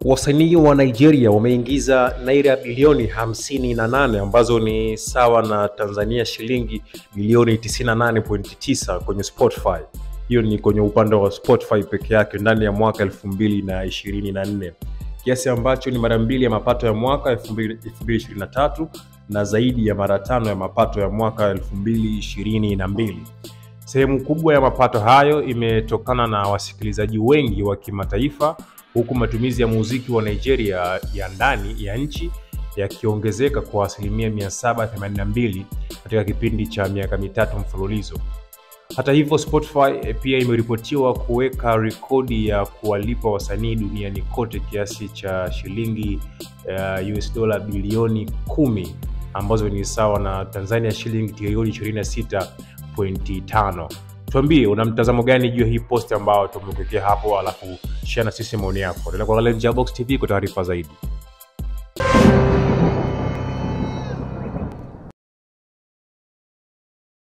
Wasanii wa Nigeria wameingiza naira bilioni 58 ambazo ni sawa na Tanzania shilingi bilioni 98.9 kwenye Spotify. Hiyo ni kwenye upande wa Spotify peke yake ndani ya mwaka 2024. Kiasi ambacho ni mara mbili ya mapato ya mwaka 2023 na zaidi ya mara 5 ya mapato ya mwaka 2022. Sehemu kubwa ya mapato hayo imetokana na wasikilizaji wengi wa kimataifa, huku matumizi ya muziki wa Nigeria ya ndani ya nchi yakiongezeka kwa 782% katika kipindi cha miaka mitatu mfululizo. Hata hivyo, Spotify pia imeripotiwa kuweka rekodi ya kuwalipa wasanii duniani kote kiasi cha shilingi US dollar bilioni 10 ambazo ni sawa na Tanzania shilingi trilioni 26.5. Tuambie una mtazamo gani juu ya hii post ambayo tumekuwekea hapo, alafu share na sisi maoni yako. Endelea kuangalia Nje ya Box TV kwa taarifa zaidi.